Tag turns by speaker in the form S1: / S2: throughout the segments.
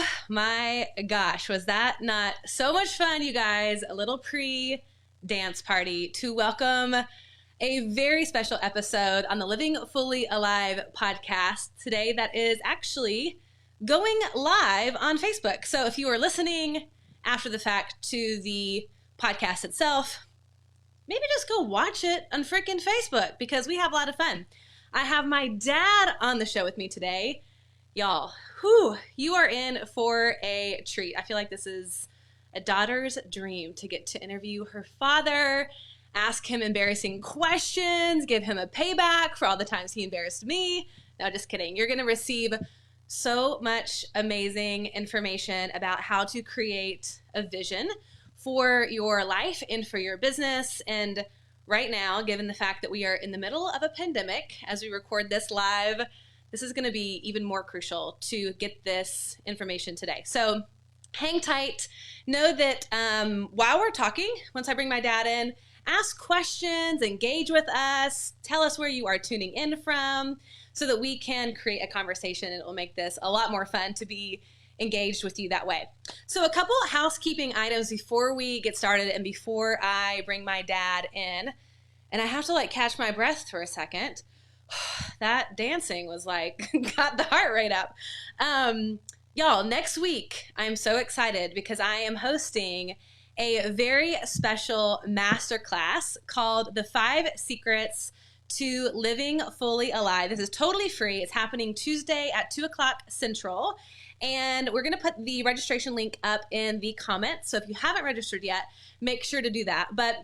S1: Oh my gosh, was that not so much fun, you guys? A little pre-dance party to welcome a very special episode on the Living Fully Alive podcast today that is actually going live on Facebook. So if you are listening after the fact to the podcast itself, maybe just go watch it on freaking Facebook because we have a lot of fun. I have my dad on the show with me today. Y'all, you are in for a treat. I feel like this is a daughter's dream to get to interview her father, ask him embarrassing questions, give him a payback for all the times he embarrassed me. No, just kidding. You're going to receive so much amazing information about how to create a vision for your life and for your business. And right now, given the fact that we are in the middle of a pandemic, as we record this live, this is going to be even more crucial to get this information today. So hang tight. Know that while we're talking, once I bring my dad in, ask questions, engage with us, tell us where you are tuning in from so that we can create a conversation and it will make this a lot more fun to be engaged with you that way. So a couple housekeeping items before we get started and before I bring my dad in. And I have to catch my breath for a second. That dancing was got the heart rate up. Y'all, next week, I'm so excited because I am hosting a very special masterclass called The 5 Secrets to Living Fully Alive. This is totally free. It's happening Tuesday at 2 o'clock Central. And we're going to put the registration link up in the comments. So if you haven't registered yet, make sure to do that. But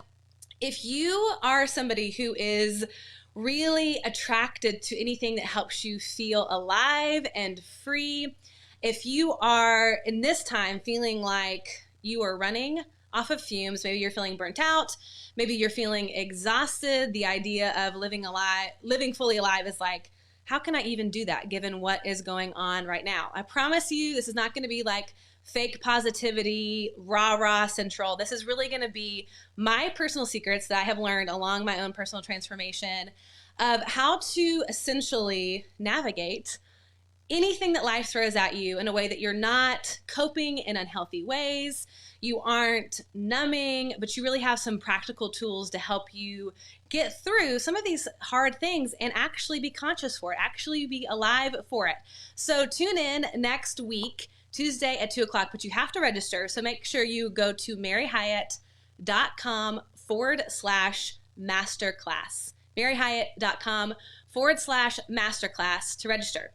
S1: if you are somebody who is really attracted to anything that helps you feel alive and free, if you are in this time feeling like you are running off of fumes, maybe you're feeling burnt out, maybe you're feeling exhausted, the idea of living fully alive is how can I even do that given what is going on right now? I promise you this is not going to be fake positivity, rah-rah central. This is really going to be my personal secrets that I have learned along my own personal transformation of how to essentially navigate anything that life throws at you in a way that you're not coping in unhealthy ways, you aren't numbing, but you really have some practical tools to help you get through some of these hard things and actually be conscious for it, actually be alive for it. So tune in next week, Tuesday at 2 o'clock, but you have to register. So make sure you go to maryhyatt.com/masterclass. maryhyatt.com/masterclass to register.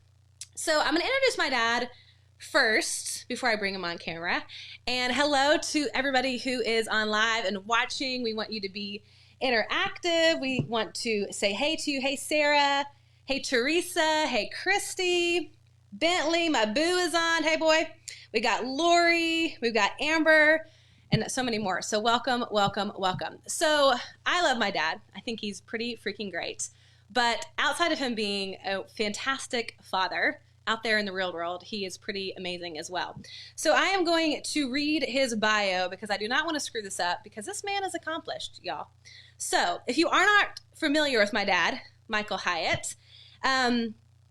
S1: So I'm going to introduce my dad first before I bring him on camera. And hello to everybody who is on live and watching. We want you to be interactive. We want to say hey to you. Hey, Sarah. Hey, Teresa. Hey, Christy. Bentley, my boo is on. Hey, boy. We got Lori. We've got Amber and so many more. So welcome, welcome, welcome. So I love my dad. I think he's pretty freaking great. But outside of him being a fantastic father out there in the real world, he is pretty amazing as well. So I am going to read his bio because I do not want to screw this up because this man is accomplished, y'all. So if you are not familiar with my dad, Michael Hyatt,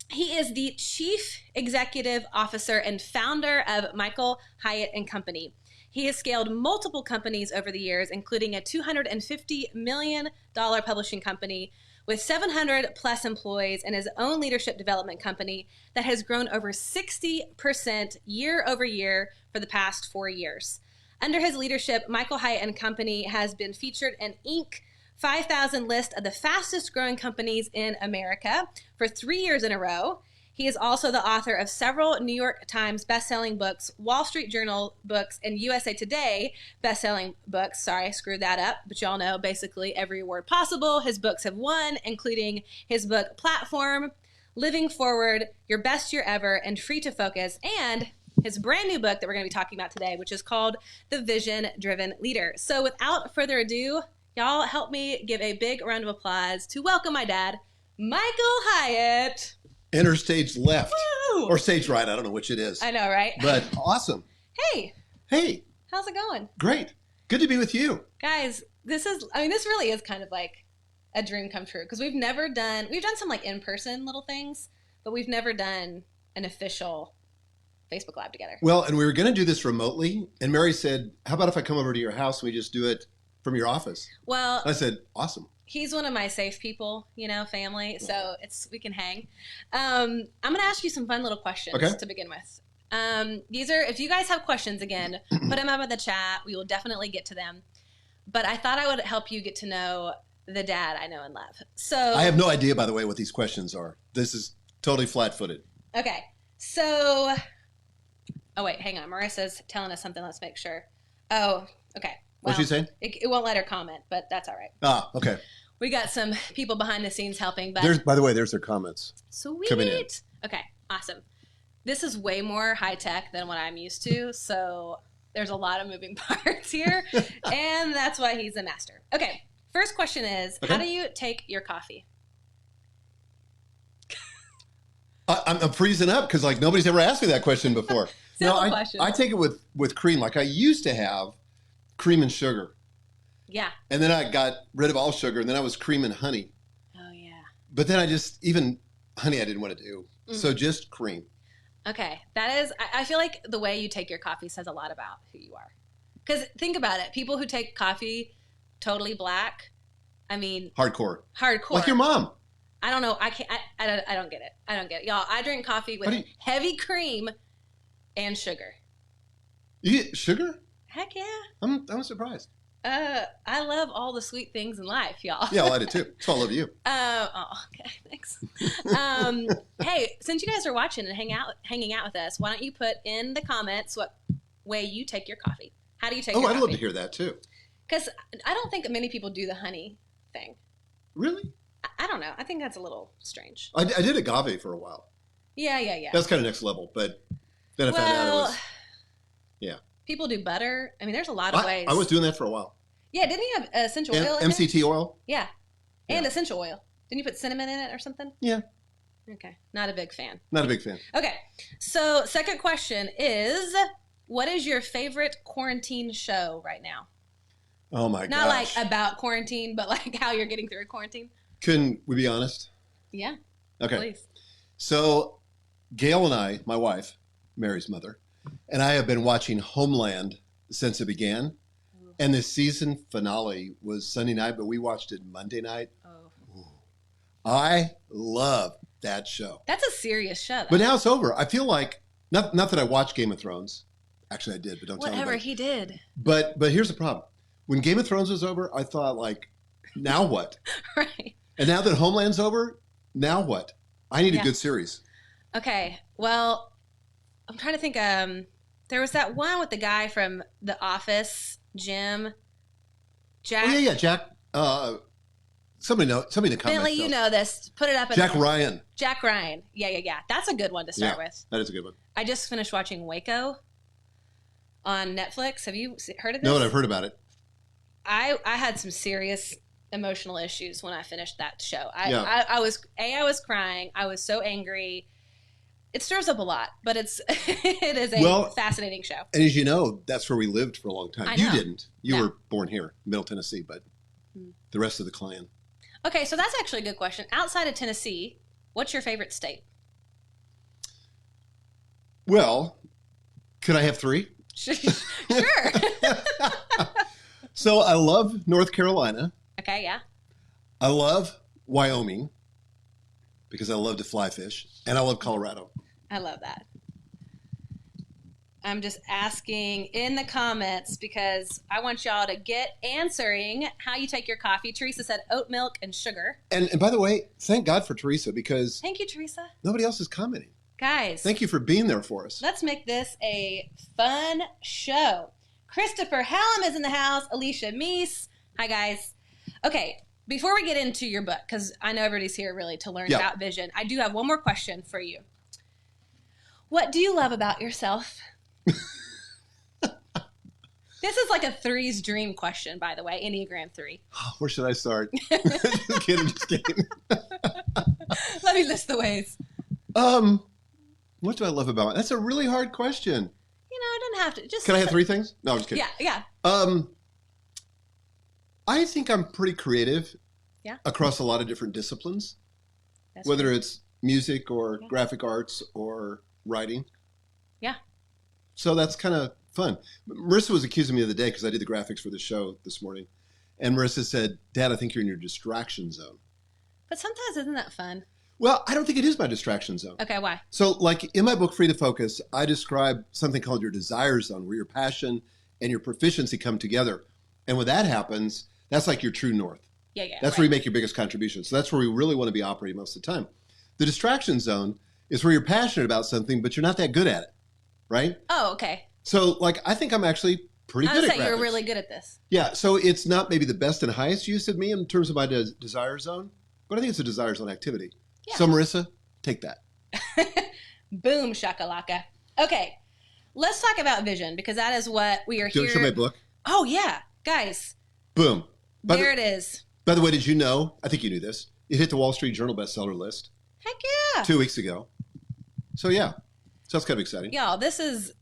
S1: he is the Chief Executive Officer and founder of Michael Hyatt Company. He has scaled multiple companies over the years, including a $250 million publishing company with 700 plus employees and his own leadership development company that has grown over 60% year over year for the past 4 years. Under his leadership, Michael Hyatt Company has been featured in Inc. 5,000 list of the fastest growing companies in America for 3 years in a row. He is also the author of several New York Times bestselling books, Wall Street Journal books, and USA Today bestselling books. Sorry, I screwed that up, but y'all know basically every award possible his books have won, including his book Platform, Living Forward, Your Best Year Ever, and Free to Focus, and his brand new book that we're going to be talking about today, which is called The Vision Driven Leader. So without further ado, y'all help me give a big round of applause to welcome my dad, Michael Hyatt.
S2: Enter stage left.
S1: Woo!
S2: Or stage right. I don't know which it is.
S1: I know, right?
S2: But awesome.
S1: Hey.
S2: Hey.
S1: How's it going?
S2: Great. Good to be with you.
S1: Guys, this really is kind of like a dream come true because we've done some in-person little things, but we've never done an official Facebook Live together.
S2: Well, and we were going to do this remotely. And Mary said, how about if I come over to your house and we just do it from your office?
S1: Well,
S2: I said, awesome.
S1: He's one of my safe people, family. So we can hang. I'm going to ask you some fun little questions to begin with. If you guys have questions again, put them up in the chat. We will definitely get to them. But I thought I would help you get to know the dad I know and love. So
S2: I have no idea, by the way, what these questions are. This is totally flat-footed.
S1: Okay. So, oh wait, hang on. Marissa's telling us something. Let's make sure. Oh, okay.
S2: What's she saying?
S1: It won't let her comment, but that's all right.
S2: Ah, okay.
S1: We got some people behind the scenes helping. But
S2: by the way, there's their comments.
S1: Sweet.
S2: Coming in.
S1: Okay, awesome. This is way more high tech than what I'm used to, so there's a lot of moving parts here, and that's why he's a master. Okay, first question is, how do you take your coffee?
S2: I'm freezing up because nobody's ever asked me that question before.
S1: Question.
S2: I take it with cream. Like I used to have cream and sugar.
S1: Yeah.
S2: And then I got rid of all sugar, and then I was cream and honey.
S1: Oh, yeah.
S2: But then even honey I didn't want to do. Mm-hmm. So just cream.
S1: Okay. I feel like the way you take your coffee says a lot about who you are. Because think about it. People who take coffee totally black,
S2: hardcore.
S1: Like
S2: your mom.
S1: I don't know. I don't get it. I don't get it. Y'all, I drink coffee with heavy cream and sugar.
S2: You get sugar?
S1: Heck yeah.
S2: I'm surprised.
S1: I love all the sweet things in life, y'all.
S2: Yeah, well, I do too. So I love you.
S1: Okay, thanks. Hey, since you guys are watching and hanging out with us, why don't you put in the comments what way you take your coffee? How do you take your coffee?
S2: I'd love to hear that too.
S1: Because I don't think many people do the honey thing.
S2: Really?
S1: I don't know. I think that's a little strange.
S2: I did agave for a while.
S1: Yeah.
S2: That's kind of next level, but then I found out it was, yeah.
S1: People do butter. There's a lot of ways.
S2: I was doing that for a while.
S1: Yeah, didn't you have essential oil in
S2: MCT oil?
S1: Yeah. And essential oil. Didn't you put cinnamon in it or something?
S2: Yeah.
S1: Okay. Not a big fan.
S2: Not a big fan.
S1: Okay. So second question is, what is your favorite quarantine show right now?
S2: Oh my gosh.
S1: Not like about quarantine, but like how you're getting through quarantine.
S2: Can we be honest?
S1: Yeah.
S2: Okay.
S1: Please.
S2: So Gail and I, my wife, Mary's mother, and I have been watching Homeland since it began. Ooh. And the season finale was Sunday night, but we watched it Monday night. Oh. I love that show.
S1: That's a serious show, though.
S2: But now it's over. I feel like, not that I watched Game of Thrones. Actually, I did, but don't tell me.
S1: Whatever, he did.
S2: But here's the problem. When Game of Thrones was over, I thought, now what?
S1: Right.
S2: And now that Homeland's over, now what? I need a good series.
S1: Okay. Well, I'm trying to think. There was that one with the guy from The Office, Jim. Jack.
S2: Oh, yeah, Jack. Somebody in the comments.
S1: Bentley, you know this. Put it up.
S2: Jack Ryan.
S1: Jack Ryan. Yeah. That's a good one to start with.
S2: That is a good one.
S1: I just finished watching Waco on Netflix. Have you heard of this?
S2: No, but I've heard about it.
S1: I had some serious emotional issues when I finished that show. I was crying. I was so angry. It stirs up a lot, but it is a fascinating show.
S2: And as you know, that's where we lived for a long time. You didn't. You were born here, Middle Tennessee, but the rest of the clan.
S1: Okay, so that's actually a good question. Outside of Tennessee, what's your favorite state?
S2: Well, could I have three?
S1: Sure.
S2: So I love North Carolina.
S1: Okay, yeah.
S2: I love Wyoming because I love to fly fish, and I love Colorado.
S1: I love that. I'm just asking in the comments because I want y'all to get answering how you take your coffee. Teresa said oat milk and sugar.
S2: And by the way, thank God for Teresa because
S1: thank you, Teresa.
S2: Nobody else is commenting.
S1: Guys,
S2: thank you for being there for us.
S1: Let's make this a fun show. Christopher Hallam is in the house. Alicia Meese. Hi, guys. Okay, before we get into your book, because I know everybody's here really to learn about vision, I do have one more question for you. What do you love about yourself? This is like a three's dream question, by the way. Enneagram 3.
S2: Where should I start? Just kidding.
S1: Let me list the ways.
S2: What do I love about it? That's a really hard question.
S1: It doesn't have to. Just
S2: Can I have 3 things? No, I'm just kidding.
S1: Yeah.
S2: I think I'm pretty creative.
S1: Yeah.
S2: Across a lot of different disciplines, whether it's music or graphic arts or writing.
S1: Yeah.
S2: So that's kind of fun. Marissa was accusing me the other day because I did the graphics for the show this morning. And Marissa said, Dad, I think you're in your distraction zone.
S1: But sometimes isn't that fun?
S2: Well, I don't think it is my distraction zone.
S1: Okay, why?
S2: So like in my book, Free to Focus, I describe something called your desire zone, where your passion and your proficiency come together. And when that happens, that's like your true north.
S1: Yeah.
S2: That's where you make your biggest contribution. So that's where we really want to be operating most of the time. The distraction zone is where you're passionate about something, but you're not that good at it, right?
S1: Oh, okay.
S2: So like, I think I'm actually pretty good at graphics.
S1: You're really good at this.
S2: Yeah, so it's not maybe the best and highest use of me in terms of my desire zone, but I think it's a desire zone activity.
S1: Yeah.
S2: So Marissa, take that.
S1: Boom, shakalaka. Okay, let's talk about vision, because that is what we are here.
S2: Do you want to show my book?
S1: Oh, yeah. Guys.
S2: Boom.
S1: There it is.
S2: By the way, did you know, I think you knew this, it hit the Wall Street Journal bestseller list.
S1: Heck yeah.
S2: 2 weeks ago. So yeah, so that's kind of exciting.
S1: Y'all, this is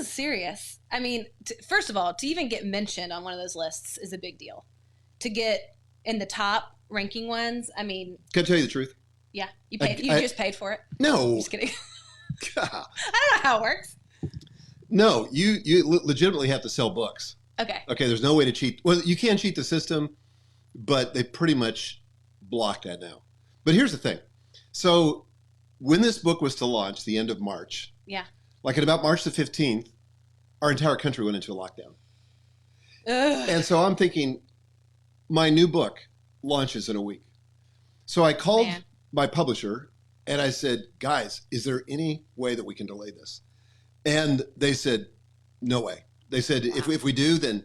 S1: serious. I mean, first of all, to even get mentioned on one of those lists is a big deal. To get in the top ranking ones, I mean.
S2: Can I tell you the truth?
S1: Yeah, you paid. You just paid for it.
S2: No.
S1: I'm just kidding. I don't know how it works.
S2: No, you legitimately have to sell books.
S1: Okay.
S2: Okay, there's no way to cheat. Well, you can cheat the system, but they pretty much blocked that now. But here's the thing. So when this book was to launch, the end of March.
S1: Yeah.
S2: Like at about March the 15th, our entire country went into a lockdown.
S1: Ugh.
S2: And so I'm thinking, my new book launches in a week. So I called my publisher and I said, guys, is there any way that we can delay this? And they said, no way. They said, if we do, then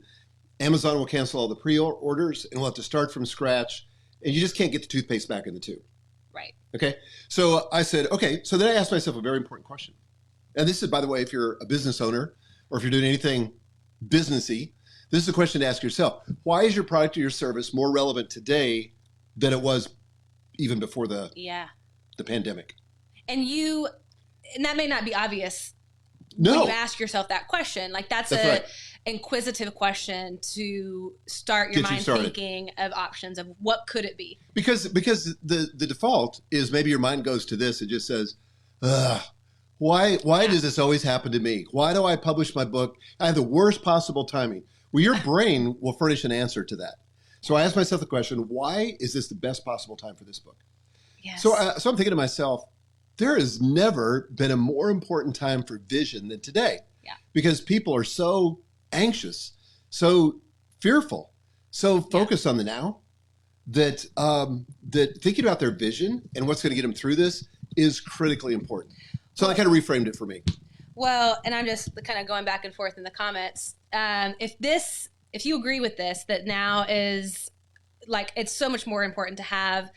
S2: Amazon will cancel all the pre-orders and we'll have to start from scratch. And you just can't get the toothpaste back in the tube.
S1: Right.
S2: Okay. So I said, okay. So then I asked myself a very important question. And this is, by the way, if you're a business owner or if you're doing anything businessy, this is a question to ask yourself. Why is your product or your service more relevant today than it was even before the pandemic?
S1: And that may not be obvious
S2: when
S1: you ask yourself that question. Like that's an inquisitive question to start your mind thinking of options of what could it be? Because
S2: the default is maybe your mind goes to this. It just says, ugh. Why does this always happen to me? Why do I publish my book? I have the worst possible timing. Well, your brain will furnish an answer to that. So I asked myself the question, why is this the best possible time for this book?
S1: Yes.
S2: So I'm thinking to myself, there has never been a more important time for vision than today.
S1: Yeah. Because
S2: people are so anxious, so fearful, so focused on the now that thinking about their vision and what's going to get them through this is critically important. So I kind of reframed it for me.
S1: Well, and I'm just kind of going back and forth in the comments. If you agree with this, that now is like, it's so much more important to have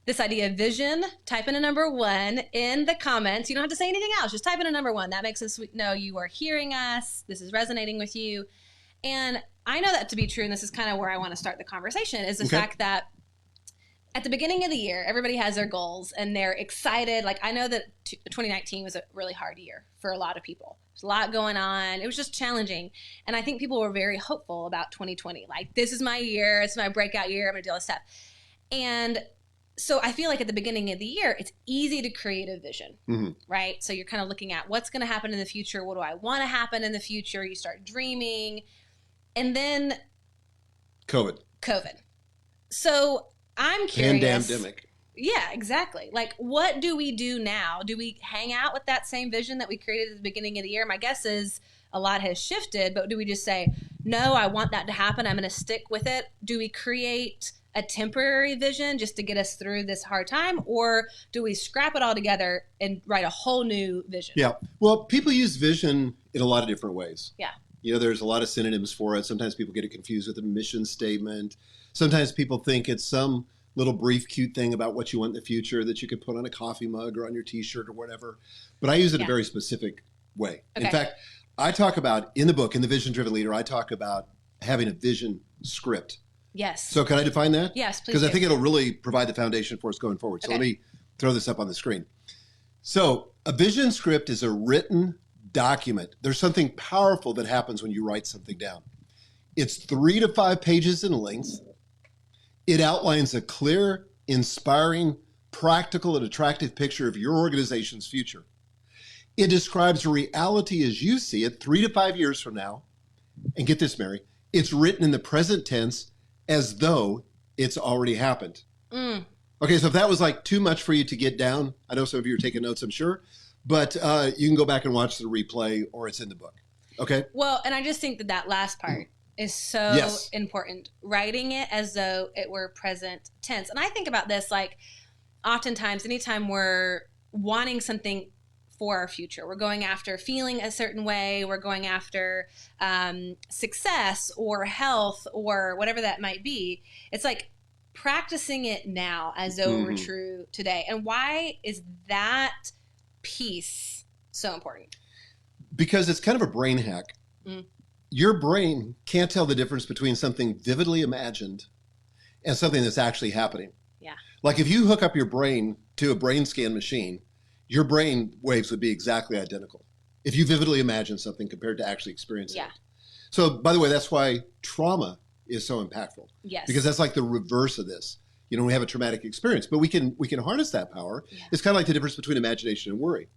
S1: this idea of vision, type in a number 1 in the comments. You don't have to say anything else. Just type in a number 1. That makes us know you are hearing us. This is resonating with you. And I know that to be true. And this is kind of where I want to start the conversation, is the fact that at the beginning of the year, everybody has their goals and they're excited. Like I know that 2019 was a really hard year for a lot of people. There's a lot going on. It was just challenging. And I think people were very hopeful about 2020. Like, this is my year. It's my breakout year. I'm going to do all this stuff. And so I feel like at the beginning of the year, it's easy to create a vision, right? So you're kind of looking at what's going to happen in the future. What do I want to happen in the future? You start dreaming. And then COVID. So I'm curious.
S2: Pandemic.
S1: Yeah, exactly. Like, what do we do now? Do we hang out with that same vision that we created at the beginning of the year? My guess is a lot has shifted, but do we just say, no, I want that to happen, I'm going to stick with it? Do we create a temporary vision just to get us through this hard time? Or do we scrap it all together and write a whole new vision?
S2: Yeah. Well, people use vision in a lot of different ways.
S1: Yeah.
S2: You know, there's a lot of synonyms for it. Sometimes people get it confused with a mission statement. Sometimes people think it's some little brief, cute thing about what you want in the future that you could put on a coffee mug or on your T-shirt or whatever. But I use it a very specific way. Okay. In fact, I talk about, in the book, in The Vision Driven Leader, I talk about having a vision script.
S1: Yes.
S2: So can I define that?
S1: Yes, please.
S2: Because I think it'll really provide the foundation for us going forward. So let me throw this up on the screen. So a vision script is a written document. There's something powerful that happens when you write something down. It's 3 to 5 pages in length. It outlines a clear, inspiring, practical, and attractive picture of your organization's future. It describes reality as you see it 3 to 5 years from now. And get this, Mary, it's written in the present tense as though it's already happened. Okay, so if that was like too much for you to get down, I know some of you are taking notes, I'm sure, but you can go back and watch the replay or it's in the book. Okay?
S1: Well, and I just think that that last part is so important. Writing it as though it were present tense. And I think about this like oftentimes anytime we're wanting something for our future, we're going after feeling a certain way, we're going after success or health or whatever that might be. It's like practicing it now as though it were true today. And why is that piece so important?
S2: Because it's kind of a brain hack. Your brain can't tell the difference between something vividly imagined and something that's actually happening.
S1: Yeah.
S2: Like if you hook up your brain to a brain scan machine, your brain waves would be exactly identical if you vividly imagine something compared to actually experiencing it. So, by the way, that's why trauma is so impactful.
S1: Yes.
S2: Because that's like the reverse of this. You know, we have a traumatic experience, but we can harness that power. Yeah. It's kind of like the difference between imagination and worry.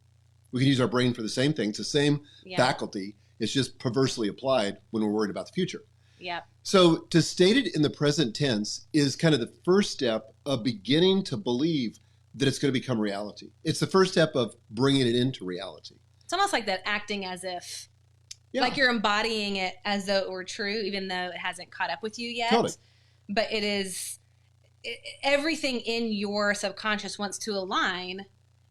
S2: We can use our brain for the same thing. It's the same faculty. It's just perversely applied when we're worried about the future.
S1: Yeah.
S2: So to state it in the present tense is kind of the first step of beginning to believe that it's going to become reality. It's the first step of bringing it into reality.
S1: It's almost like that acting as if, like you're embodying it as though it were true, even though it hasn't caught up with you yet.
S2: Totally.
S1: But it is, everything in your subconscious wants to align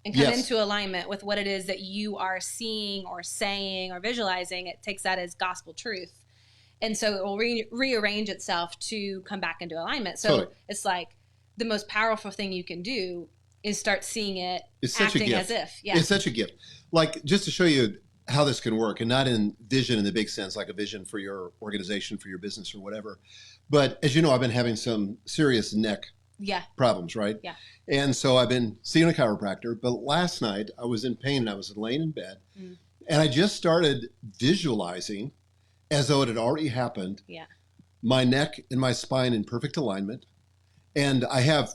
S1: and come into alignment with what it is that you are seeing or saying or visualizing. It takes that as gospel truth. And so it will rearrange itself to come back into alignment. So it's like the most powerful thing you can do is start seeing it acting as if. Yeah.
S2: It's such a gift. Like, just to show you how this can work, and not in vision in the big sense, like a vision for your organization, for your business or whatever. But as you know, I've been having some serious neck problems, right?
S1: Yeah.
S2: And so I've been seeing a chiropractor, but last night I was in pain and I was laying in bed and I just started visualizing as though it had already happened.
S1: Yeah.
S2: My neck and my spine in perfect alignment. And I have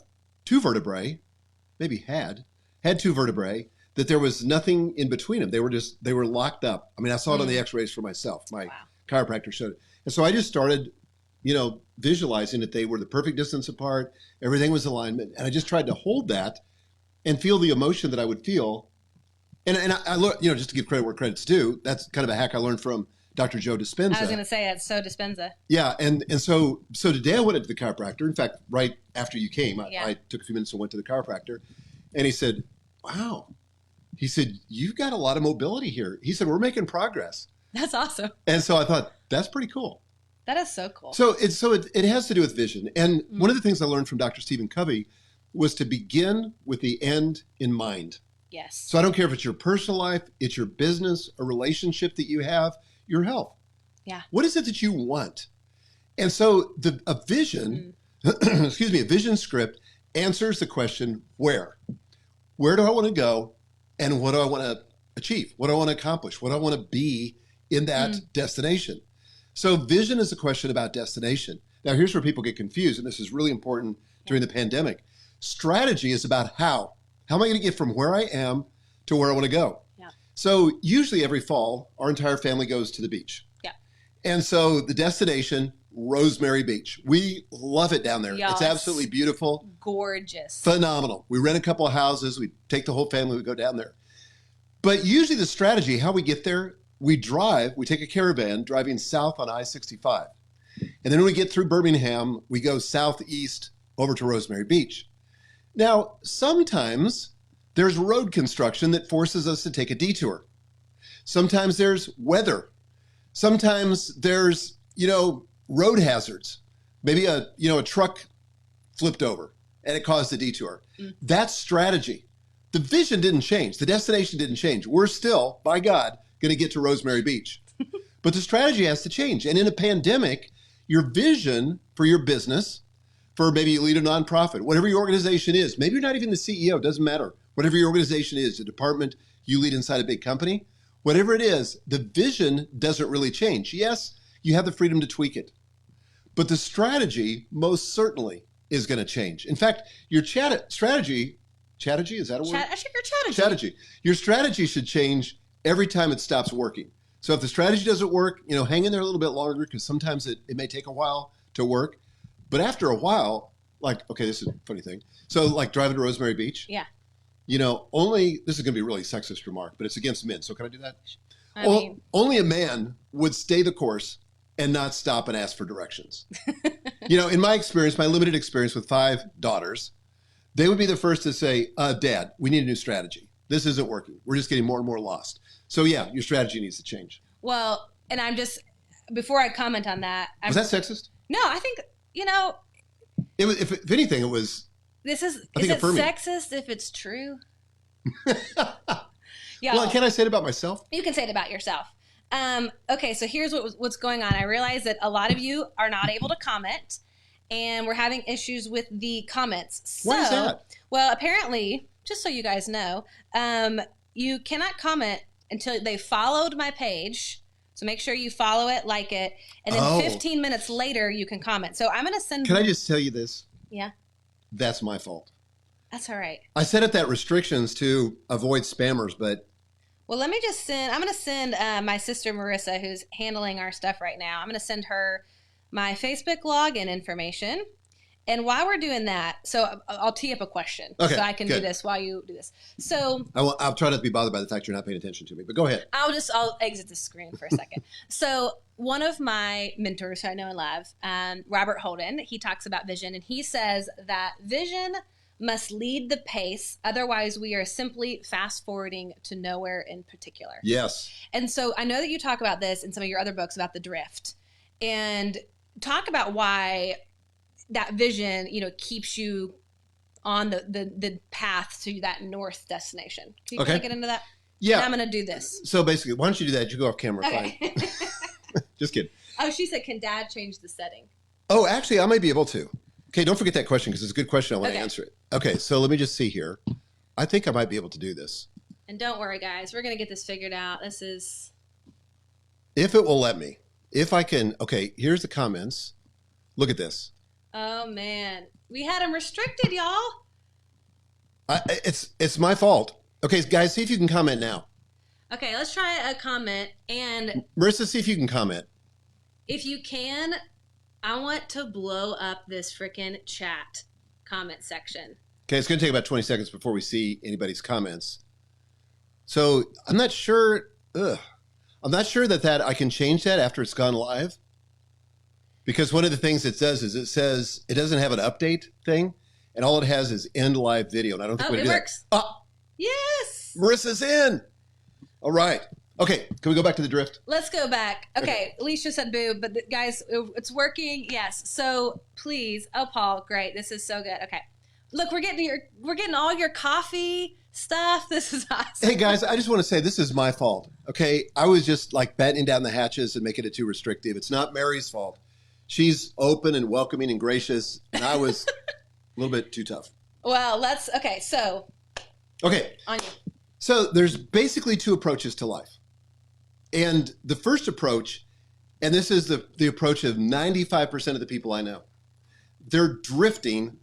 S2: 2 vertebrae, maybe had 2 vertebrae, that there was nothing in between them. They were locked up. I mean, I saw it on the x-rays for myself. My chiropractor showed it. And so I just started, visualizing that they were the perfect distance apart. Everything was alignment. And I just tried to hold that and feel the emotion that I would feel. And I learned, just to give credit where credit's due, that's kind of a hack I learned from Dr. Joe Dispenza.
S1: I was going to say, it's so Dispenza.
S2: Yeah. And so today I went into the chiropractor. In fact, right after you came, I took a few minutes and went to the chiropractor. And he said, wow. He said, you've got a lot of mobility here. He said, we're making progress.
S1: That's awesome.
S2: And so I thought, that's pretty cool.
S1: That is so cool.
S2: So it has to do with vision. And one of the things I learned from Dr. Stephen Covey was to begin with the end in mind.
S1: Yes.
S2: So I don't care if it's your personal life, it's your business, a relationship that you have, your health.
S1: Yeah.
S2: What is it that you want? And so a vision, a vision script answers the question, where? Where do I want to go? And what do I want to achieve? What do I want to accomplish? What do I want to be in that destination? So vision is a question about destination. Now, here's where people get confused, and this is really important during the pandemic. Strategy is about how. How am I going to get from where I am to where I want to go? Yeah. So usually every fall, our entire family goes to the beach. Yeah. And so the destination, Rosemary Beach. We love it down there. Yes. It's absolutely beautiful.
S1: Gorgeous.
S2: Phenomenal. We rent a couple of houses. We take the whole family. We go down there. But usually the strategy, how we get there, we take a caravan driving south on I-65. And then when we get through Birmingham, we go southeast over to Rosemary Beach. Now, sometimes there's road construction that forces us to take a detour. Sometimes there's weather. Sometimes there's, road hazards. Maybe a truck flipped over and it caused a detour. That's strategy. The vision didn't change. The destination didn't change. We're still, by God, going to get to Rosemary Beach. But the strategy has to change. And in a pandemic, your vision for your business, for maybe you lead a nonprofit, whatever your organization is, maybe you're not even the CEO, doesn't matter. Whatever your organization is, the department you lead inside a big company, whatever it is, the vision doesn't really change. Yes, you have the freedom to tweak it. But the strategy most certainly is going to change. In fact, your strategy, is that a word?
S1: I think your strategy.
S2: Strategy. Your strategy should change every time it stops working. So if the strategy doesn't work, hang in there a little bit longer because sometimes it may take a while to work. But after a while, like, okay, this is a funny thing. So like driving to Rosemary Beach.
S1: Yeah.
S2: This is going to be a really sexist remark, but it's against men. So can I do that?
S1: I mean,
S2: only a man would stay the course and not stop and ask for directions. In my experience, my limited experience with 5 daughters, they would be the first to say, Dad, we need a new strategy. This isn't working. We're just getting more and more lost. So yeah, your strategy needs to change.
S1: Well, and before I comment on that.
S2: Was that sexist?
S1: No, I think,
S2: It was, if anything, it was.
S1: Is it
S2: affirming.
S1: sexist if it's true? Yeah.
S2: Well, can I say it about myself?
S1: You can say it about yourself. Okay, so here's what's going on. I realize that a lot of you are not able to comment, and we're having issues with the comments.
S2: Why is that?
S1: Well, apparently, just so you guys know, you cannot comment until they followed my page. So make sure you follow it, like it, and then 15 minutes later you can comment. So I'm going to send.
S2: Can I just tell you this?
S1: Yeah.
S2: That's my fault.
S1: That's all right.
S2: I set up that restrictions to avoid spammers, but.
S1: Well, let me just I'm going to send my sister Marissa, who's handling our stuff right now. I'm going to send her my Facebook login information. And while we're doing that, so I'll tee up a question.
S2: Okay,
S1: so I can
S2: good.
S1: do this while you do this. So
S2: I'll try not to be bothered by the fact you're not paying attention to me, but go ahead.
S1: I'll exit the screen for a second. So one of my mentors who I know and love, Robert Holden, he talks about vision, and he says that vision must lead the pace. Otherwise, we are simply fast forwarding to nowhere in particular.
S2: Yes.
S1: And so I know that you talk about this in some of your other books about the drift, and talk about why that vision, keeps you on the path to that north destination. Can you get into that?
S2: Yeah.
S1: And I'm going to do this.
S2: So basically, why don't you do that? You go off camera.
S1: Okay.
S2: Fine. Just kidding.
S1: Oh, she said, can Dad change the setting?
S2: Oh, actually, I might be able to. Okay, don't forget that question because it's a good question. I want to answer it. Okay, so let me just see here. I think I might be able to do this.
S1: And don't worry, guys. We're going to get this figured out. This is...
S2: If it will let me. If I can... Okay, here's the comments. Look at this.
S1: Oh, man. We had them restricted, y'all.
S2: It's my fault. Okay, guys, see if you can comment now.
S1: Okay, let's try a comment. And
S2: Marissa, see if you can comment.
S1: If you can, I want to blow up this freaking chat comment section.
S2: Okay, it's going to take about 20 seconds before we see anybody's comments. So I'm not sure. I'm not sure that I can change that after it's gone live. Because one of the things it does is it says it doesn't have an update thing, and all it has is end live video. And I don't think
S1: it works. Yes.
S2: Marissa's in. All right. Okay. Can we go back to the drift?
S1: Let's go back. Okay. Alicia said boo, but guys, it's working. Yes. So please. Oh, Paul, great. This is so good. Okay. Look, we're getting all your coffee stuff. This is awesome.
S2: Hey guys, I just want to say this is my fault. Okay. I was just like battening down the hatches and making it too restrictive. It's not Mary's fault. She's open and welcoming and gracious, and I was a little bit too tough.
S1: Well,
S2: Okay.
S1: On you.
S2: So there's basically 2 approaches to life. And the first approach, and this is the approach of 95% of the people I know, they're drifting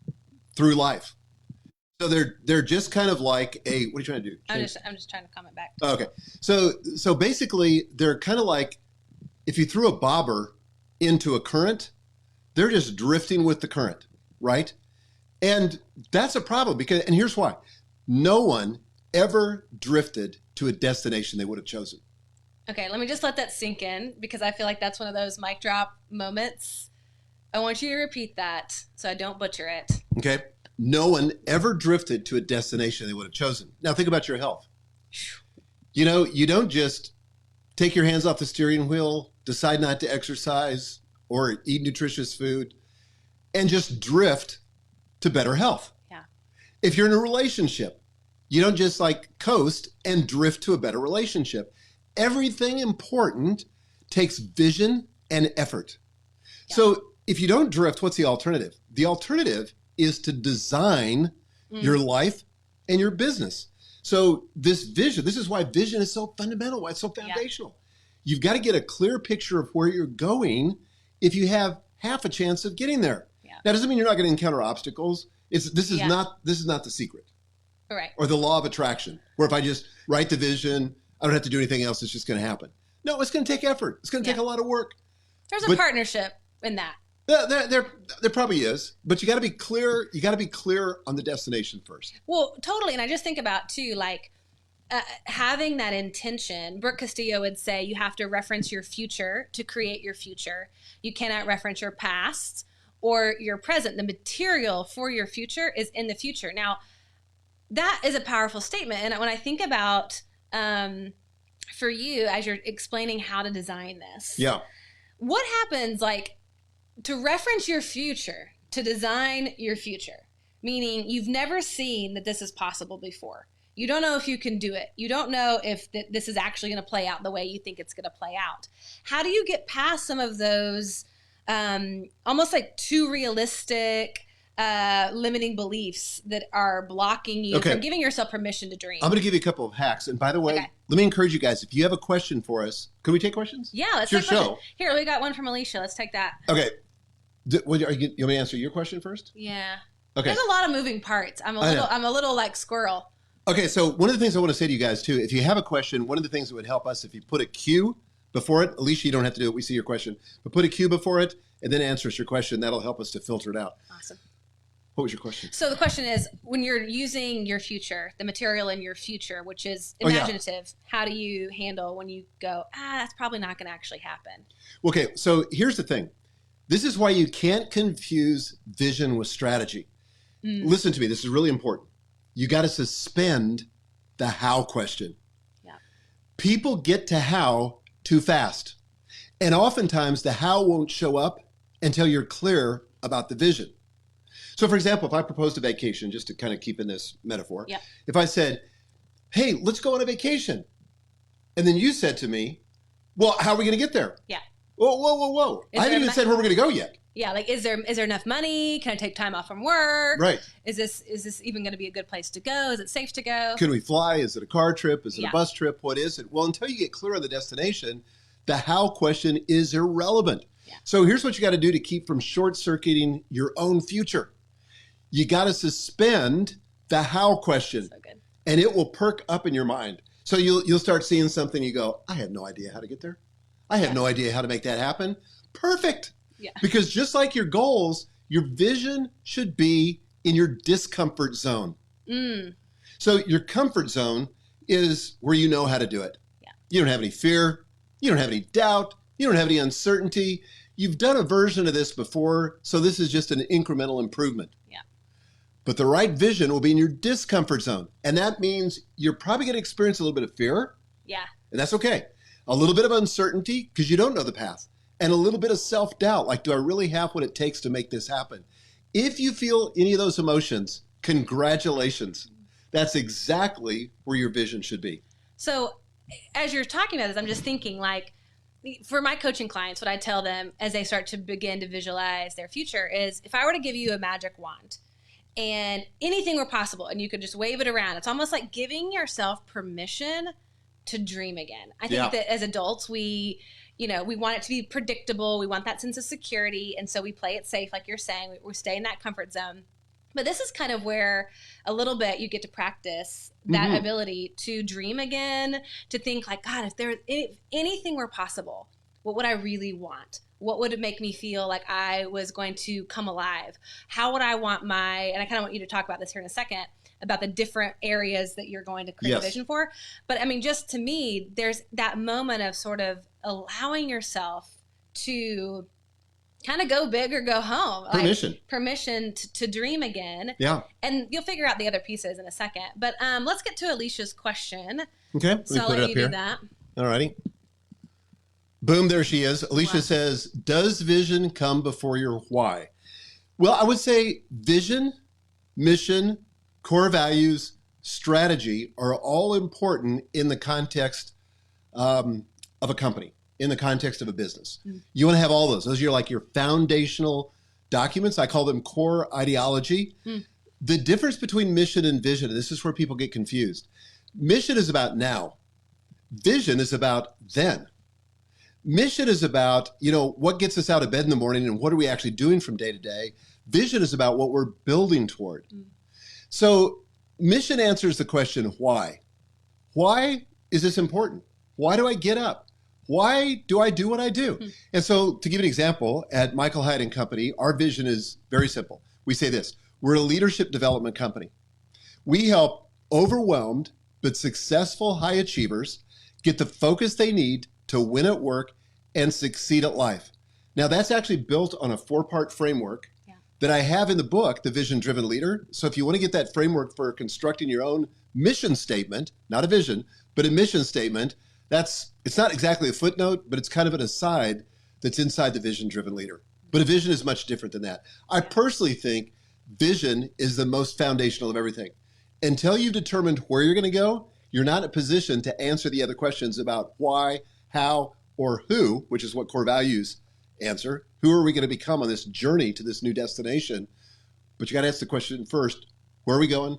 S2: through life. So they're just kind of like what are you trying to do?
S1: I'm just trying to comment back.
S2: Okay. So basically they're kind of like if you threw a bobber into a current, they're just drifting with the current, right? And that's a problem and here's why. No one ever drifted to a destination they would have chosen.
S1: Okay, let me just let that sink in because I feel like that's one of those mic drop moments. I want you to repeat that so I don't butcher it.
S2: Okay. No one ever drifted to a destination they would have chosen. Now think about your health. You don't just take your hands off the steering wheel, decide not to exercise or eat nutritious food, and just drift to better health.
S1: Yeah.
S2: If you're in a relationship, you don't just like coast and drift to a better relationship. Everything important takes vision and effort. Yeah. So if you don't drift, what's the alternative? The alternative is to design your life and your business. So this is why vision is so fundamental, why it's so foundational. Yeah. You've got to get a clear picture of where you're going if you have half a chance of getting there. Yeah. That doesn't mean you're not going to encounter obstacles. This is not the secret.
S1: Right.
S2: Or the law of attraction, where if I just write the vision, I don't have to do anything else. It's just going to happen. No, it's going to take effort. It's going to take a lot of work.
S1: There's a partnership in that.
S2: There probably is, but you got to be clear. You got to be clear on the destination first.
S1: Well, totally. And I just think about too, like having that intention. Brooke Castillo would say you have to reference your future to create your future. You cannot reference your past or your present. The material for your future is in the future. Now, that is a powerful statement. And when I think about for you as you're explaining how to design this, what happens like to reference your future, to design your future, meaning you've never seen that this is possible before. You don't know if you can do it. You don't know if this is actually going to play out the way you think it's going to play out. How do you get past some of those almost like too realistic, limiting beliefs that are blocking you from giving yourself permission to dream?
S2: I'm going to give you a couple of hacks. And by the way, let me encourage you guys, if you have a question for us, can we take questions?
S1: Yeah, let's take questions. Here, we got one from Alicia. Let's take that.
S2: Okay. You want me to answer your question first?
S1: Yeah.
S2: Okay.
S1: There's a lot of moving parts. I'm a little like squirrel.
S2: Okay, so one of the things I want to say to you guys too, if you have a question, one of the things that would help us if you put a Q before it. Alicia, you don't have to do it. We see your question. But put a Q before it and then answer us your question. That'll help us to filter it out.
S1: Awesome.
S2: What was your question?
S1: So the question is, when you're using your future, the material in your future, which is imaginative, how do you handle when you go, that's probably not going to actually happen?
S2: Okay, so here's the thing. This is why you can't confuse vision with strategy. Listen to me. This is really important. You got to suspend the how question. Yeah. People get to how too fast. And oftentimes the how won't show up until you're clear about the vision. So for example, if I proposed a vacation, just to kind of keep in this metaphor, if I said, hey, let's go on a vacation. And then you said to me, well, how are we going to get there? Yeah. Whoa. I haven't even said where we're going to go yet.
S1: Yeah, like is there enough money? Can I take time off from work?
S2: Right.
S1: Is this even going to be a good place to go? Is it safe to go?
S2: Can we fly? Is it a car trip? Is it a bus trip? What is it? Well, until you get clear on the destination, the how question is irrelevant. Yeah. So here's what you got to do to keep from short-circuiting your own future. You got to suspend the how question. So good. And it will perk up in your mind. So you'll start seeing something, you go, I have no idea how to get there. I have no idea how to make that happen. Perfect. Yeah. Because just like your goals, your vision should be in your discomfort zone. So your comfort zone is where you know how to do it. Yeah. You don't have any fear. You don't have any doubt. You don't have any uncertainty. You've done a version of this before, so this is just an incremental improvement. Yeah. But the right vision will be in your discomfort zone. And that means you're probably going to experience a little bit of fear. Yeah. And that's okay. A little bit of uncertainty because you don't know the path. And a little bit of self-doubt, like, do I really have what it takes to make this happen? If you feel any of those emotions, congratulations. That's exactly where your vision should be.
S1: So as you're talking about this, I'm just thinking, like, for my coaching clients, what I tell them as they start to begin to visualize their future is, if I were to give you a magic wand and anything were possible and you could just wave it around, it's almost like giving yourself permission to dream again. I think that as adults, we want it to be predictable. We want that sense of security. And so we play it safe, like you're saying. We stay in that comfort zone. But this is kind of where a little bit you get to practice that ability to dream again, to think like, God, if anything were possible, what would I really want? What would it make me feel like I was going to come alive? How would I want and I kind of want you to talk about this here in a second, about the different areas that you're going to create a vision for. But I mean, just to me, there's that moment of sort of allowing yourself to kind of go big or go home.
S2: Permission.
S1: Like, permission to dream again. Yeah. And you'll figure out the other pieces in a second. But let's get to Alicia's question.
S2: Okay.
S1: So I'll let you do that.
S2: All righty. Boom, there she is. Alicia says, does vision come before your why? Well, I would say vision, mission, core values, strategy are all important in the context of a company, in the context of a business. You want to have all those. Those are like your foundational documents. I call them core ideology. The difference between mission and vision, and this is where people get confused. Mission is about now. Vision is about then. Mission is about, what gets us out of bed in the morning and what are we actually doing from day to day. Vision is about what we're building toward. So mission answers the question, why? Why is this important? Why do I get up? Why do I do what I do? And so to give an example, at Michael Hyatt Company, our vision is very simple. We say this: we're a leadership development company. We help overwhelmed but successful high achievers get the focus they need to win at work and succeed at life. Now, that's actually built on a 4-part framework that I have in the book, The Vision Driven Leader. So if you want to get that framework for constructing your own mission statement, not a vision, but a mission statement, it's not exactly a footnote, but it's kind of an aside that's inside The Vision Driven Leader. But a vision is much different than that. I personally think vision is the most foundational of everything. Until you've determined where you're going to go, you're not in a position to answer the other questions about why, how, or who, which is what core values answer. Who are we going to become on this journey to this new destination? But you got to ask the question first: where are we going?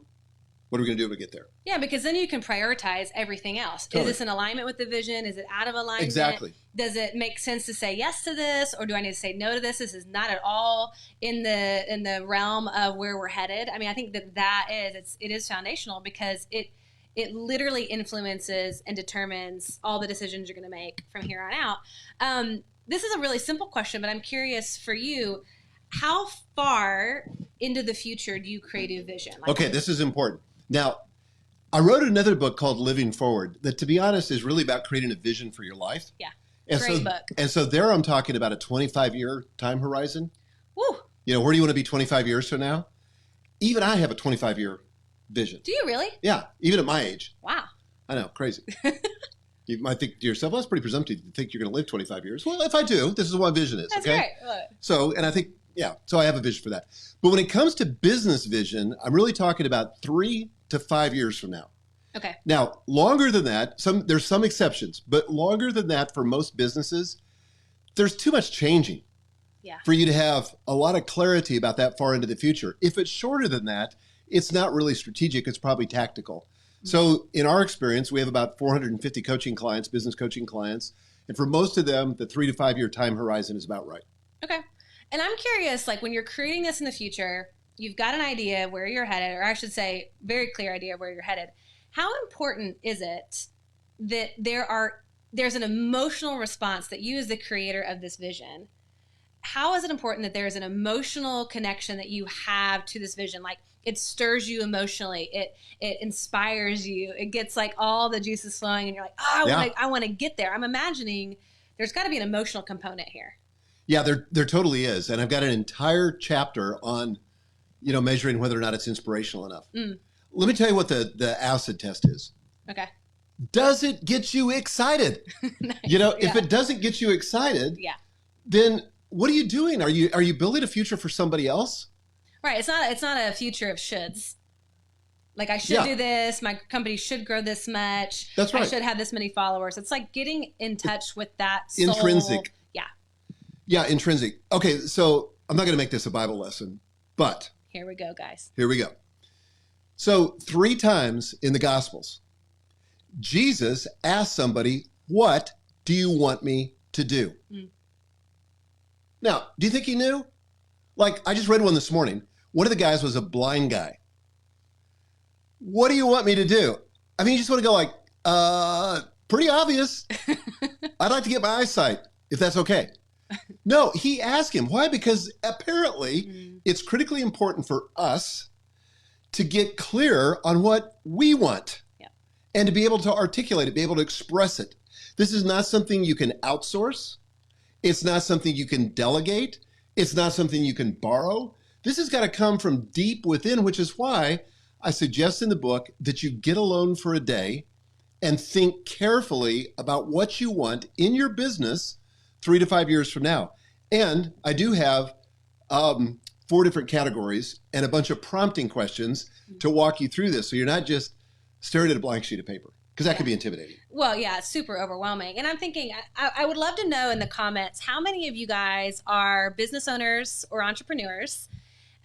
S2: What are we going to do to get there?
S1: Yeah, because then you can prioritize everything else. Totally. Is this in alignment with the vision? Is it out of alignment?
S2: Exactly.
S1: Does it make sense to say yes to this, or do I need to say no to this? This is not at all in the realm of where we're headed. I mean, I think it is foundational, because it literally influences and determines all the decisions you're going to make from here on out. This is a really simple question, but I'm curious for you, how far into the future do you create a vision?
S2: Okay, this is important. Now, I wrote another book called Living Forward that, to be honest, is really about creating a vision for your life.
S1: Yeah,
S2: great
S1: book.
S2: And so there I'm talking about a 25-year time horizon.
S1: Woo!
S2: You know, where do you want to be 25 years from now? Even I have a 25-year vision.
S1: Do you really?
S2: Yeah, even at my age.
S1: Wow.
S2: I know, crazy. You might think to yourself, well, that's pretty presumptive to think you're going to live 25 years. Well, if I do, this is what vision is.
S1: That's
S2: okay?
S1: Right.
S2: So, and I think, so I have a vision for that. But when it comes to business vision, I'm really talking about 3 to 5 years from now.
S1: Okay.
S2: Now, longer than that, there's some exceptions, but longer than that for most businesses, there's too much changing for you to have a lot of clarity about that far into the future. If it's shorter than that, it's not really strategic. It's probably tactical. So in our experience, we have about 450 coaching clients, business coaching clients. And for most of them, the 3 to 5 year time horizon is about right.
S1: Okay. And I'm curious, like when you're creating this in the future, you've got an idea where you're headed, or I should say, very clear idea of where you're headed. How important is it that there's an emotional response that you as the creator of this vision? How is it important that there's an emotional connection that you have to this vision? Like it stirs you emotionally. It inspires you. It gets like all the juices flowing and you're like, oh, I want to get there. I'm imagining there's got to be an emotional component here.
S2: Yeah, there totally is. And I've got an entire chapter on, measuring whether or not it's inspirational enough. Let me tell you what the acid test is.
S1: Okay.
S2: Does it get you excited? Nice. If it doesn't get you excited, then what are you doing? Are you building a future for somebody else?
S1: Right. It's not a future of shoulds. Like I should do this. My company should grow this much.
S2: That's right.
S1: I should have this many followers. It's like getting in touch with that soul.
S2: Intrinsic.
S1: Yeah.
S2: Yeah, intrinsic. Okay, so I'm not going to make this a Bible lesson, but
S1: here we go, guys.
S2: Here we go. So 3 times in the Gospels, Jesus asked somebody, "What do you want me to do?" Now, do you think he knew? Like, I just read one this morning. One of the guys was a blind guy. What do you want me to do? I mean, you just want to go like, pretty obvious. I'd like to get my eyesight, if that's okay. No, he asked him. Why? Because apparently it's critically important for us to get clear on what we want and to be able to articulate it, be able to express it. This is not something you can outsource. It's not something you can delegate. It's not something you can borrow. This has got to come from deep within, which is why I suggest in the book that you get alone for a day and think carefully about what you want in your business 3 to 5 years from now. And I do have 4 different categories and a bunch of prompting questions to walk you through this. So you're not just staring at a blank sheet of paper, because that could be intimidating.
S1: Well, yeah, it's super overwhelming. And I'm thinking, I would love to know in the comments, how many of you guys are business owners or entrepreneurs?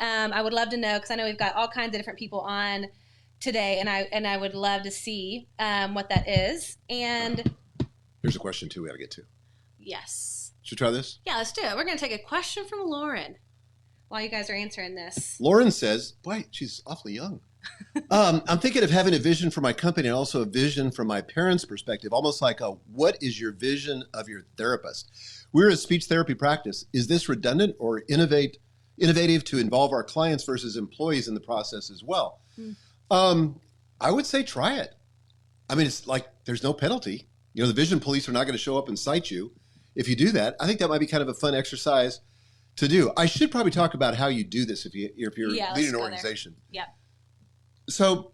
S1: I would love to know, because I know we've got all kinds of different people on today, and I would love to see what that is. And
S2: here's a question, too, we got to get to.
S1: Yes.
S2: Should we try this?
S1: Yeah, let's do it. We're going to take a question from Lauren while you guys are answering this.
S2: Lauren says, boy, she's awfully young. I'm thinking of having a vision for my company and also a vision from my parents' perspective, almost like what is your vision of your therapist? We're a speech therapy practice. Is this redundant or innovative to involve our clients versus employees in the process as well? I would say try it. I mean, it's like there's no penalty. The vision police are not going to show up and cite you if you do that. I think that might be kind of a fun exercise to do. I should probably talk about how you do this if you're leading an organization.
S1: Yeah.
S2: So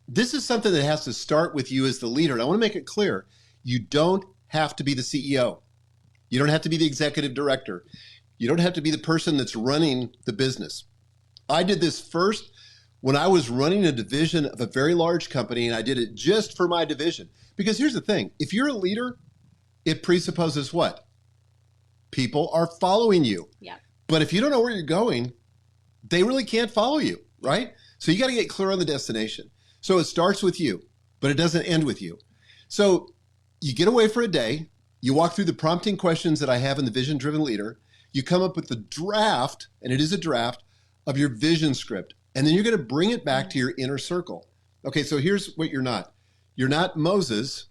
S2: this is something that has to start with you as the leader. And I want to make it clear, you don't have to be the CEO. You don't have to be the executive director. You don't have to be the person that's running the business. I did this first when I was running a division of a very large company, and I did it just for my division. Because here's the thing, if you're a leader, it presupposes what? People are following you.
S1: Yeah.
S2: But if you don't know where you're going, they really can't follow you, right? So you got to get clear on the destination. So it starts with you, but it doesn't end with you. So you get away for a day, you walk through the prompting questions that I have in the Vision Driven Leader, you come up with the draft, and it is a draft, of your vision script. And then you're going to bring it back to your inner circle. Okay, so here's what you're not. You're not Moses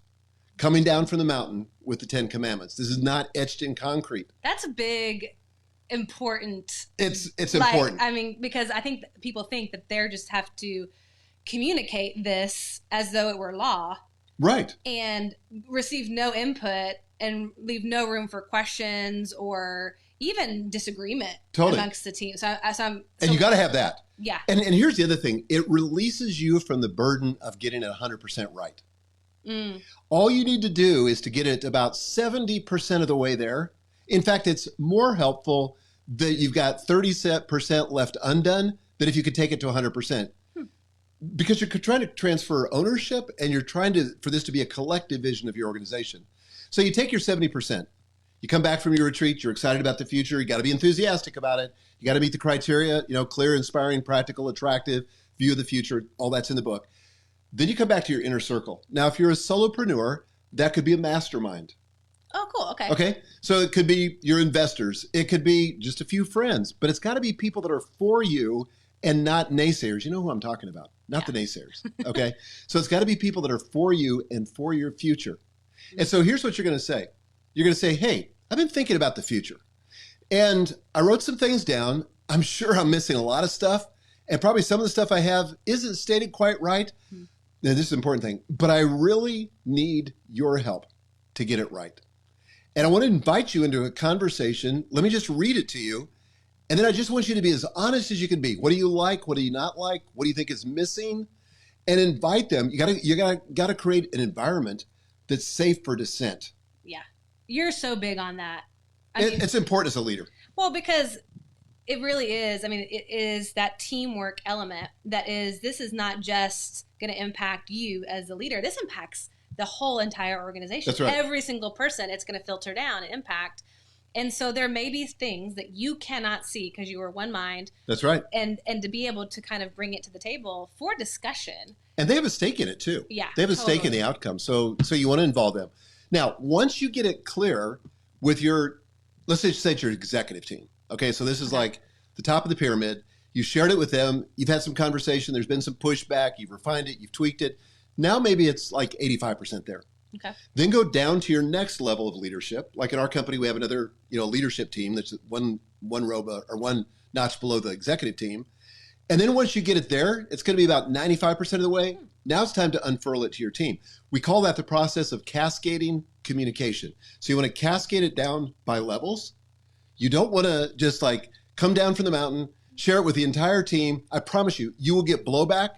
S2: coming down from the mountain with the 10 Commandments. This is not etched in concrete.
S1: That's a big, important.
S2: It's important.
S1: I mean, because I think people think that they just have to communicate this as though it were law.
S2: Right.
S1: And receive no input and leave no room for questions or even disagreement amongst the team. And
S2: you got to have that.
S1: Yeah.
S2: And here's the other thing. It releases you from the burden of getting it 100% right. All you need to do is to get it about 70% of the way there. In fact, it's more helpful that you've got 30% left undone than if you could take it to 100%. Because you're trying to transfer ownership and you're trying for this to be a collective vision of your organization. So you take your 70%. You come back from your retreat, you're excited about the future, you got to be enthusiastic about it. You got to meet the criteria, clear, inspiring, practical, attractive, view of the future, all that's in the book. Then you come back to your inner circle. Now, if you're a solopreneur, that could be a mastermind.
S1: Oh, cool. Okay.
S2: Okay. So it could be your investors. It could be just a few friends, but it's got to be people that are for you and not naysayers. You know who I'm talking about, not the naysayers. Okay. So it's got to be people that are for you and for your future. And so here's what you're going to say. You're going to say, hey, I've been thinking about the future. And I wrote some things down. I'm sure I'm missing a lot of stuff. And probably some of the stuff I have isn't stated quite right. Now, this is an important thing. But I really need your help to get it right. And I want to invite you into a conversation. Let me just read it to you. And then I just want you to be as honest as you can be. What do you like? What do you not like? What do you think is missing? And invite them. You gotta create an environment that's safe for dissent.
S1: Yeah. You're so big on that.
S2: It's important as a leader.
S1: Well, because it really is. I mean, it is that teamwork element this is not just going to impact you as a leader. This impacts the whole entire organization.
S2: That's right.
S1: Every single person, it's going to filter down and impact. And so there may be things that you cannot see because you are one mind.
S2: That's right.
S1: And to be able to kind of bring it to the table for discussion.
S2: And they have a stake in it too.
S1: Yeah.
S2: They have a stake in the outcome. So you want to involve them. Now, once you get it clear with let's say it's your executive team. Okay, so this is like the top of the pyramid. You shared it with them. You've had some conversation. There's been some pushback. You've refined it. You've tweaked it. Now maybe it's like 85% there.
S1: Okay.
S2: Then go down to your next level of leadership. Like in our company, we have another leadership team that's one row or one notch below the executive team. And then once you get it there, it's going to be about 95% of the way. Now it's time to unfurl it to your team. We call that the process of cascading communication. So you want to cascade it down by levels. You don't want to just come down from the mountain, share it with the entire team. I promise you, you will get blowback.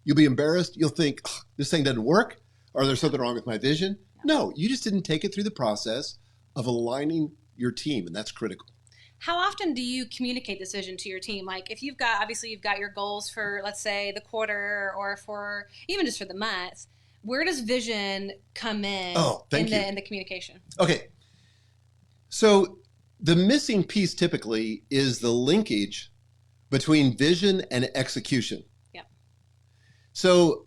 S2: You'll be embarrassed. You'll think, this thing doesn't work. Or there's something wrong with my vision. No, you just didn't take it through the process of aligning your team. And that's critical.
S1: How often do you communicate this vision to your team? Like if you've got your goals for, let's say, the quarter or for even just for the month, where does vision come in in the communication?
S2: Okay. So the missing piece typically is the linkage between vision and execution.
S1: Yep.
S2: So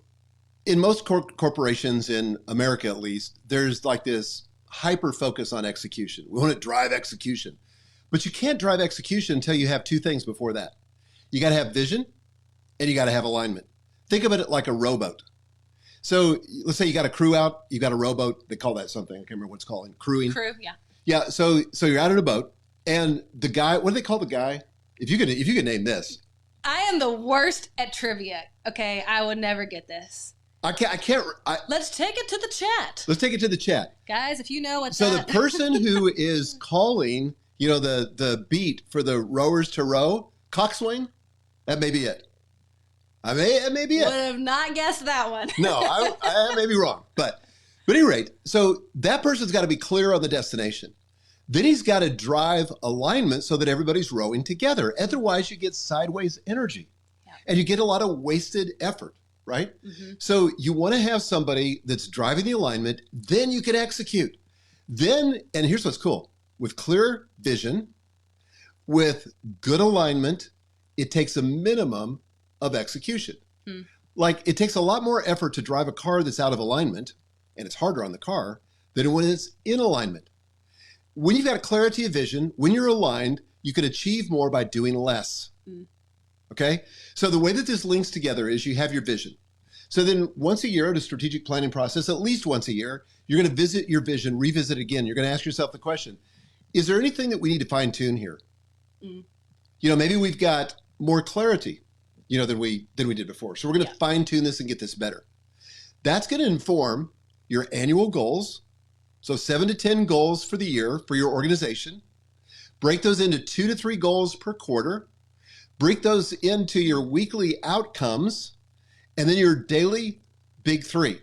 S2: in most corporations, in America at least, there's this hyper focus on execution. We want to drive execution. But you can't drive execution until you have two things before that. You got to have vision and you got to have alignment. Think of it like a rowboat. So let's say you got a crew out, you got a rowboat. They call that something. I can't remember what it's called. Crewing.
S1: Crew, yeah.
S2: Yeah. So you're out in a boat, and the guy. What do they call the guy? If you could name this.
S1: I am the worst at trivia. Okay, I would never get this.
S2: I can't.
S1: Let's take it to the chat,
S2: Let's take it to the chat,
S1: guys. If you know what's
S2: so the person who is calling, the beat for the rowers to row, coxswain. That may be it. It may be it.
S1: Would have not guessed that one.
S2: No, I may be wrong. But at any rate, so that person's got to be clear on the destination. Then he's got to drive alignment so that everybody's rowing together. Otherwise, you get sideways energy and you get a lot of wasted effort, right? Mm-hmm. So you want to have somebody that's driving the alignment, then you can execute. Then, and here's what's cool, with clear vision, with good alignment, it takes a minimum of execution. Like it takes a lot more effort to drive a car that's out of alignment, and it's harder on the car than when it's in alignment. When you've got clarity of vision, when you're aligned, you can achieve more by doing less. Okay? So the way that this links together is you have your vision. So then once a year at a strategic planning process, at least once a year, you're going to visit your vision, revisit again. You're going to ask yourself the question, is there anything that we need to fine tune here? Maybe we've got more clarity, than we did before. So we're going to fine tune this and get this better. That's going to inform your annual goals. So 7 to 10 goals for the year for your organization. Break those into 2 to 3 goals per quarter. Break those into your weekly outcomes and then your daily big 3.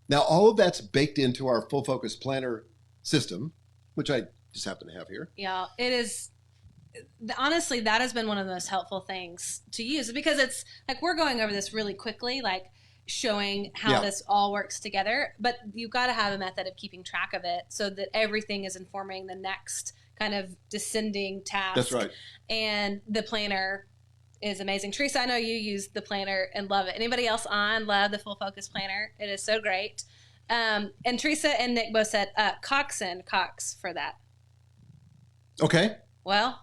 S2: Now, all of that's baked into our full focus planner system, which I just happen to have here.
S1: Yeah, it is. Honestly, that has been one of the most helpful things to use because it's like we're going over this really quickly, like showing how this all works together. But you've got to have a method of keeping track of it so that everything is informing the next kind of descending task.
S2: That's right.
S1: And the planner is amazing. Teresa, I know you use the planner and love it. Anybody else on love the full focus planner? It is so great. And Teresa and Nick both said Cox for that. Okay. Well,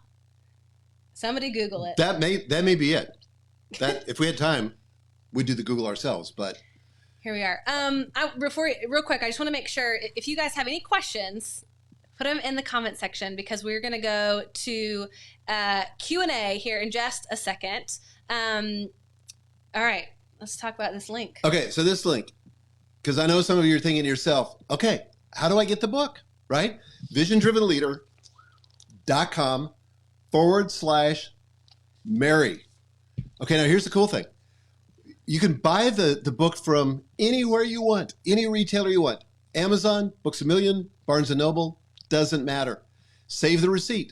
S1: somebody Google it.
S2: That may be it. That if we had time, we'd do the Google ourselves. But
S1: here we are. Real quick, I just want to make sure if you guys have any questions, put them in the comment section because we're going to go to Q&A here in just a second. All right, let's talk about this link.
S2: Okay, so this link, because I know some of you are thinking to yourself, okay, how do I get the book? Right? visiondrivenleader.com/Mary. Okay, now here's the cool thing. You can buy the book from anywhere you want, any retailer you want. Amazon, Books A Million, Barnes & Noble, doesn't matter. Save the receipt.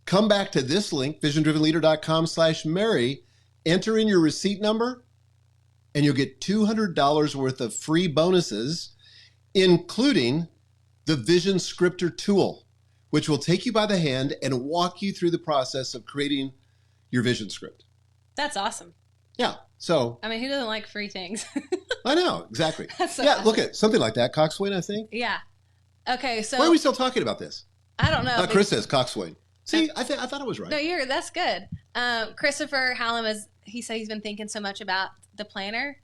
S2: Come back to this link, visiondrivenleader.com/Mary, enter in your receipt number, and you'll get $200 worth of free bonuses, including the Vision Scripter tool, which will take you by the hand and walk you through the process of creating your vision script.
S1: That's awesome.
S2: Yeah. So,
S1: I mean, who doesn't like free things?
S2: I know, exactly.
S1: So
S2: yeah,
S1: awesome.
S2: Look at something like that, coxswain, I think.
S1: Yeah. Okay, so
S2: why are we still talking about this?
S1: I don't know.
S2: Chris says coxswain. See, I thought it was right.
S1: No, that's good. Christopher Hallam he said he's been thinking so much about the planner.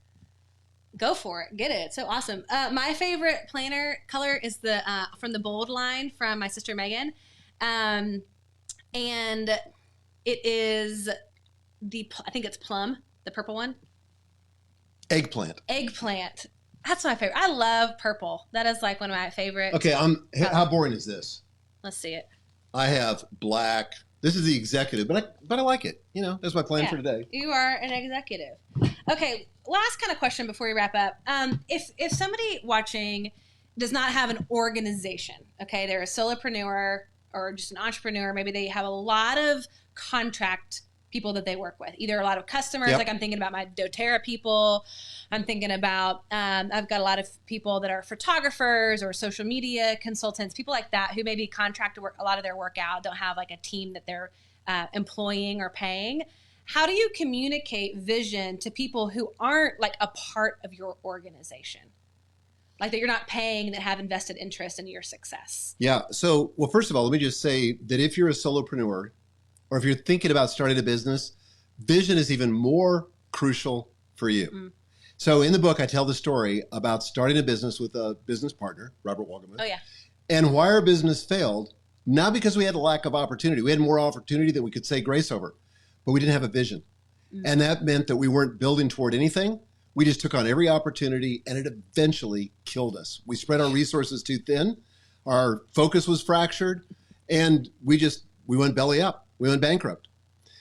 S1: Go for it. Get it. It's so awesome. My favorite planner color is the from the Bold line from my sister Megan. And it is I think it's plum, the purple one.
S2: Eggplant.
S1: That's my favorite. I love purple. That is like one of my favorites.
S2: Okay, how boring is this?
S1: Let's see it.
S2: I have black. This is the executive, but I like it. That's my plan for today.
S1: You are an executive. Okay, last kind of question before we wrap up. If somebody watching does not have an organization, okay, they're a solopreneur or just an entrepreneur, maybe they have a lot of contract people that they work with, either a lot of customers, like I'm thinking about my doTERRA people. I'm thinking about, I've got a lot of people that are photographers or social media consultants, people like that who maybe contract to work a lot of their work out, don't have like a team that they're employing or paying. How do you communicate vision to people who aren't like a part of your organization? Like that you're not paying, that have invested interest in your success? Yeah.
S2: So, well, first of all, let me just say that if you're a solopreneur or if you're thinking about starting a business, vision is even more crucial for you. So in the book, I tell the story about starting a business with a business partner, Robert Walgemuth.
S1: Oh, yeah.
S2: And why our business failed, not because we had a lack of opportunity. We had more opportunity than we could say grace over, but we didn't have a vision. And that meant that we weren't building toward anything. We just took on every opportunity, and it eventually killed us. We spread our resources too thin. Our focus was fractured, and we went belly up. We went bankrupt.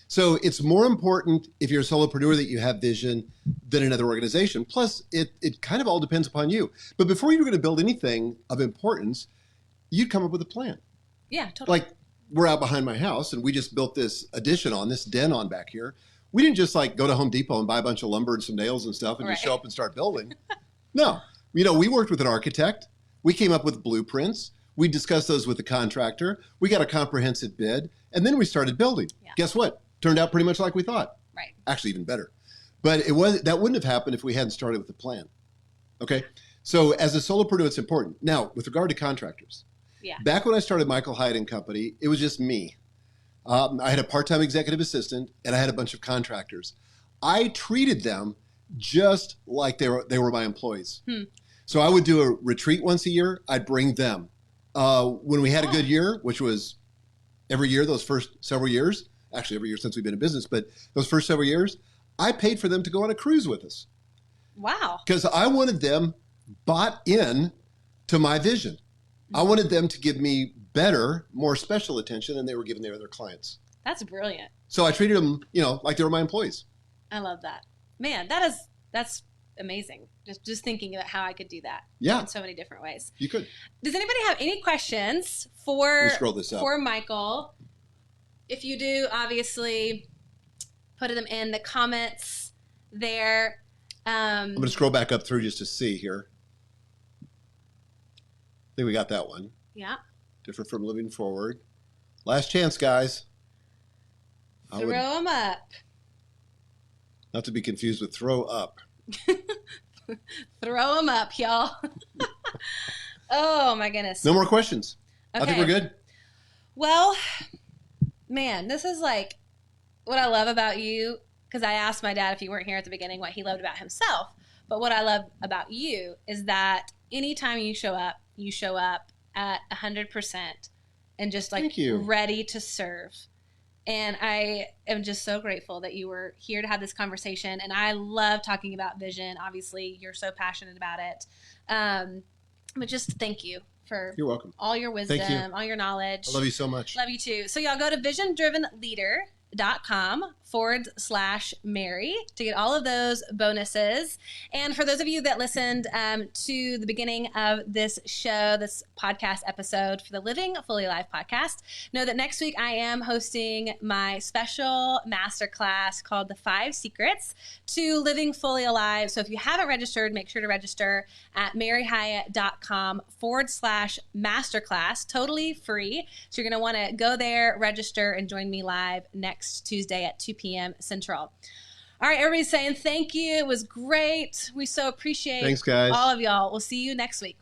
S2: So it's more important if you're a solopreneur that you have vision than another organization. Plus, it kind of all depends upon you. But before you're going to build anything of importance, you'd come up with a plan.
S1: Yeah, totally.
S2: Like, we're out behind my house, and we just built this this den on back here. We didn't just like go to Home Depot and buy a bunch of lumber and some nails and stuff and just show up and start building. No, we worked with an architect. We came up with blueprints. We discussed those with the contractor. We got a comprehensive bid, and then we started building. Yeah. Guess what? Turned out pretty much like we thought.
S1: Right.
S2: Actually, even better. But that wouldn't have happened if we hadn't started with a plan. Okay. So as a solopreneur, it's important. Now, with regard to contractors, back when I started Michael Hyatt Company, it was just me. I had a part-time executive assistant, and I had a bunch of contractors. I treated them just like they were my employees. So I would do a retreat once a year. I'd bring them. When we had a good year, which was every year those first several years, actually every year since we've been in business, but those first several years, I paid for them to go on a cruise with us.
S1: Wow.
S2: Because I wanted them bought in to my vision. I wanted them to give me better, more special attention than they were giving their other clients.
S1: That's brilliant.
S2: So I treated them, like they were my employees.
S1: I love that. Man, that's amazing. Just thinking about how I could do that.
S2: Yeah.
S1: In so many different ways.
S2: You could.
S1: Does anybody have any questions for Michael? If you do, obviously put them in the comments there.
S2: I'm going to scroll back up through just to see here. I think we got that one.
S1: Yeah.
S2: Different from living forward. Last chance, guys.
S1: Throw them up.
S2: Not to be confused with throw up.
S1: Throw them up, y'all. Oh, my goodness.
S2: No more questions. Okay. I think we're good.
S1: Well, man, this is like what I love about you, because I asked my dad if you weren't here at the beginning what he loved about himself. But what I love about you is that anytime you show up at 100% and just like ready to serve. And I am just so grateful that you were here to have this conversation. And I love talking about vision. Obviously, you're so passionate about it. But just thank you for
S2: You're welcome.
S1: All your wisdom, all your knowledge.
S2: I love you so much.
S1: Love you too. So y'all go to visiondrivenleader.com/Mary to get all of those bonuses. And for those of you that listened to the beginning of this show, this podcast episode for the Living Fully Alive podcast, know that next week I am hosting my special masterclass called The 5 Secrets to Living Fully Alive. So if you haven't registered, make sure to register at maryhyatt.com/masterclass, totally free. So you're going to want to go there, register, and join me live next Tuesday at 2 p.m. Central. All right, everybody's saying thank you. It was great. We so appreciate
S2: Thanks, guys.
S1: All of y'all. We'll see you next week.